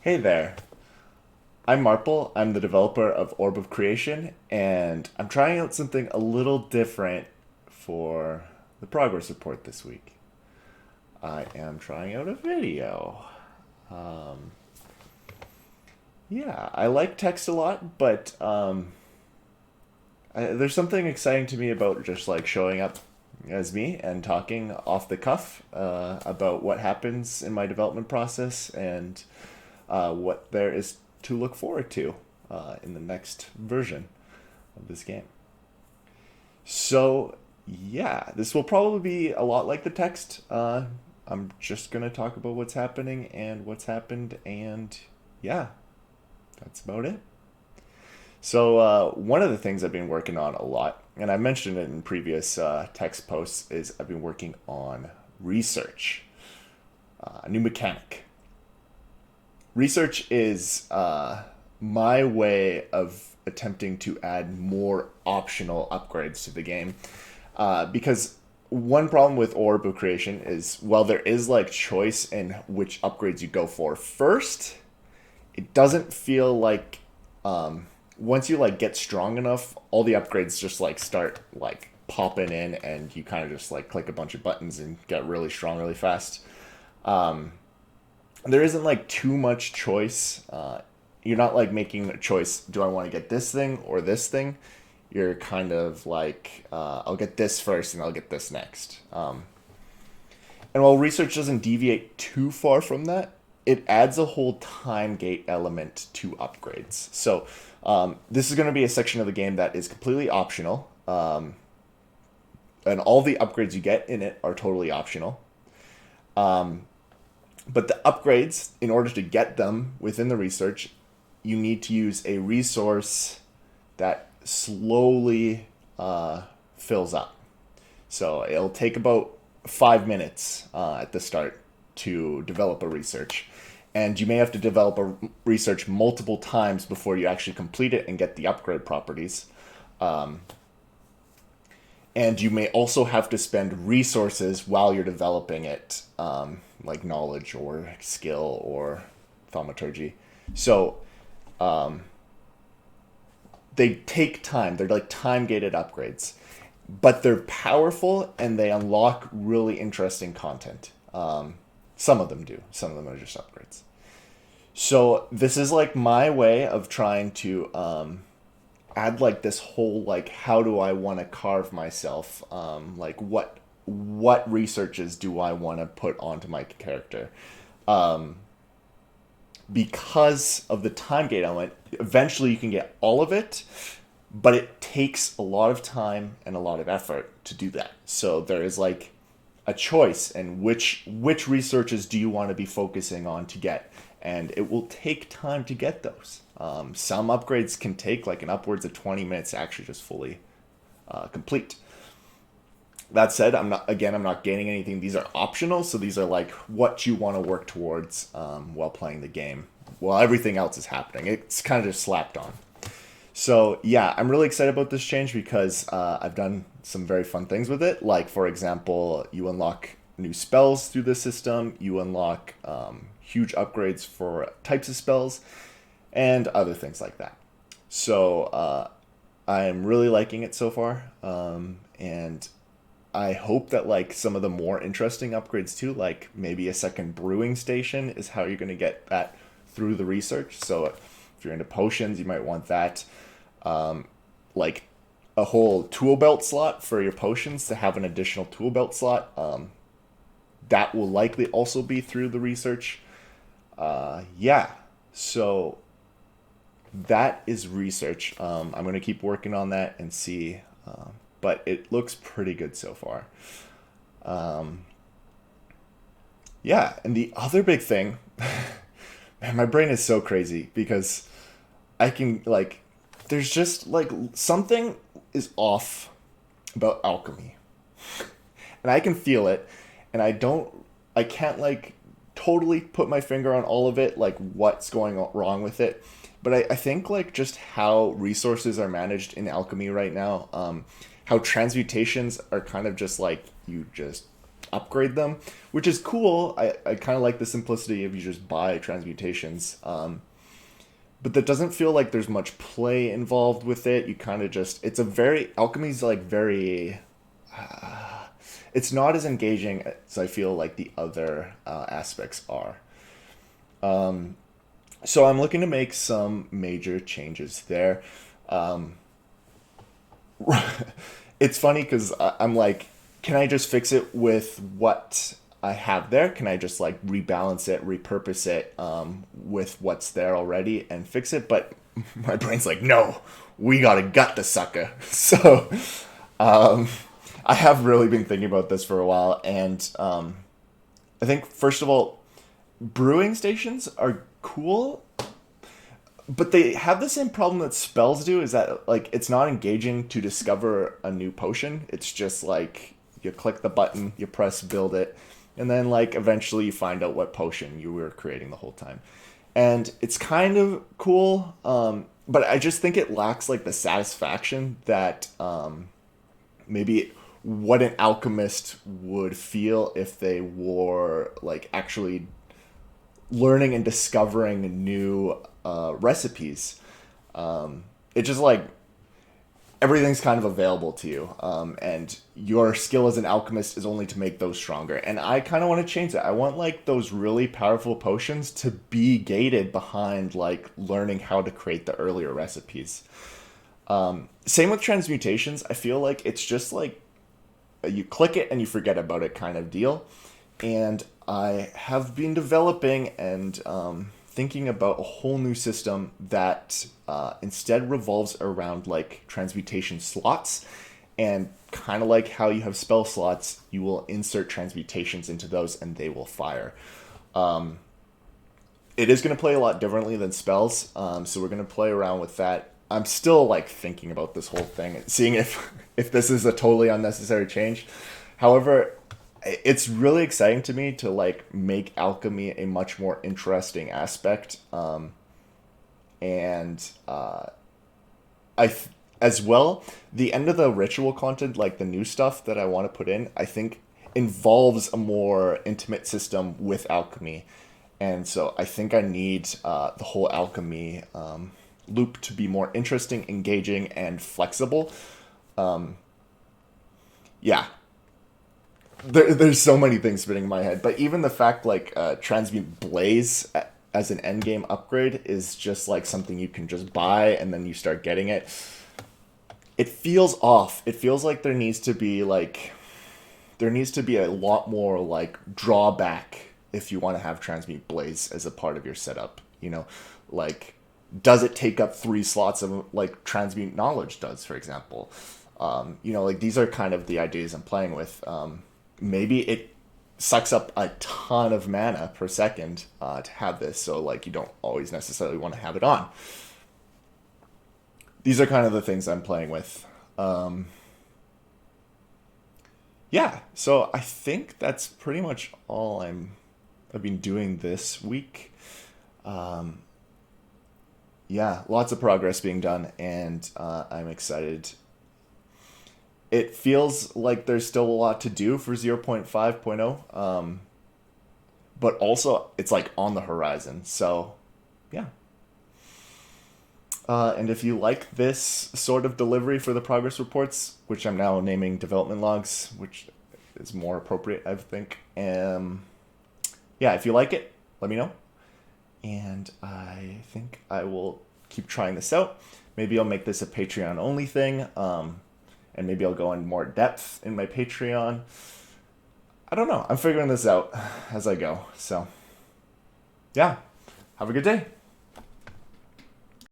Hey there. I'm Marple. I'm the developer of Orb of Creation, and I'm trying out something a little different for the progress report this week. I am trying out a video. Yeah, I like text a lot, but there's something exciting to me about just like showing up as me and talking off the cuff about what happens in my development process and what there is to look forward to in the next version of this game. So, yeah, this will probably be a lot like the text. I'm just going to talk about what's happening and what's happened, and yeah, that's about it. So, one of the things I've been working on a lot, and I mentioned it in previous text posts, is I've been working on research, a new mechanic. Research is my way of attempting to add more optional upgrades to the game. Because one problem with Orb of Creation is, while there is like choice in which upgrades you go for first, it doesn't feel like once you like get strong enough, all the upgrades just like start like popping in, and you kind of just like click a bunch of buttons and get really strong really fast. There isn't like too much choice. You're not like making a choice. Do I want to get this thing or this thing? You're kind of like, I'll get this first and I'll get this next. And while research doesn't deviate too far from that, it adds a whole time gate element to upgrades. So this is going to be a section of the game that is completely optional, and all the upgrades you get in it are totally optional. But the upgrades, in order to get them within the research, you need to use a resource that slowly fills up. So it'll take about 5 minutes at the start to develop a research. And you may have to develop a research multiple times before you actually complete it and get the upgrade properties. And you may also have to spend resources while you're developing it, like knowledge or skill or thaumaturgy. So they take time. They're like time gated upgrades, but they're powerful and they unlock really interesting content. Some of them do. Some of them are just upgrades. So this is like my way of trying to add like this whole like how do I want to carve myself, like what researches do I want to put onto my character, because of the time gate element. Eventually you can get all of it, but it takes a lot of time and a lot of effort to do that. So there is like a choice and which researches do you want to be focusing on to get, and it will take time to get those. Some upgrades can take like an upwards of 20 minutes to actually just fully complete. That said, I'm not gaining anything. These are optional, so these are like what you want to work towards while playing the game, while everything else is happening. It's kind of just slapped on. So yeah, I'm really excited about this change because I've done some very fun things with it. Like for example, you unlock new spells through the system. You unlock huge upgrades for types of spells and other things like that. So I'm really liking it so far, and I hope that like some of the more interesting upgrades too, like maybe a second brewing station, is how you're going to get that through the research. So if you're into potions, you might want that. Like a whole tool belt slot for your potions, to have an additional tool belt slot. That will likely also be through the research. Yeah, so that is research. I'm going to keep working on that and see. But it looks pretty good so far. Yeah, and the other big thing, man, my brain is so crazy because I can like, there's just like something is off about alchemy, and I can feel it, and I can't like totally put my finger on all of it, like what's going wrong with it. But I think like just how resources are managed in alchemy right now, how transmutations are kind of just like you just upgrade them, which is cool. I kind of like the simplicity of you just buy transmutations. But that doesn't feel like there's much play involved with it. You kind of just, it's a very, alchemy's like very, it's not as engaging as I feel like the other aspects are. So I'm looking to make some major changes there. Um, it's funny because I'm like, can I just fix it with what I have there? Can I just like rebalance it, repurpose it with what's there already and fix it? But my brain's like, no, we gotta gut the sucker. So um, I have really been thinking about this for a while, and I think first of all, brewing stations are cool, but they have the same problem that spells do, is that like it's not engaging to discover a new potion. It's just like you click the button, you press build it, and then like eventually you find out what potion you were creating the whole time. And it's kind of cool, but I just think it lacks like the satisfaction that maybe what an alchemist would feel if they were like actually learning and discovering new recipes. It just like everything's kind of available to you, and your skill as an alchemist is only to make those stronger. And I kind of want to change that. I want like those really powerful potions to be gated behind like learning how to create the earlier recipes. Same with transmutations. I feel like it's just like you click it and you forget about it kind of deal. And I have been developing and thinking about a whole new system that instead revolves around like transmutation slots, and kind of like how you have spell slots, you will insert transmutations into those and they will fire. It is going to play a lot differently than spells, so we're going to play around with that. I'm still like thinking about this whole thing, seeing if this is a totally unnecessary change. However, it's really exciting to me to like make alchemy a much more interesting aspect, and as well, the end of the ritual content, like the new stuff that I want to put in, I think involves a more intimate system with alchemy, and so I think I need the whole alchemy loop to be more interesting, engaging, and flexible. Yeah, there's so many things spinning in my head, but even the fact like transmute blaze as an end game upgrade is just like something you can just buy and then you start getting it. It feels off. It feels like there needs to be a lot more like drawback if you want to have transmute blaze as a part of your setup. Like, does it take up 3 slots of like transmute knowledge does, for example? Like these are kind of the ideas I'm playing with. Maybe it sucks up a ton of mana per second to have this, so like you don't always necessarily want to have it on. These are kind of the things I'm playing with. Yeah, so I think that's pretty much all I've been doing this week. Yeah, lots of progress being done, and I'm excited. It feels like there's still a lot to do for 0.5.0, but also it's like on the horizon. So, yeah. And if you like this sort of delivery for the progress reports, which I'm now naming development logs, which is more appropriate, I think. Yeah, if you like it, let me know. And I think I will keep trying this out. Maybe I'll make this a Patreon only thing. And maybe I'll go in more depth in my Patreon. I don't know. I'm figuring this out as I go. So, yeah. Have a good day.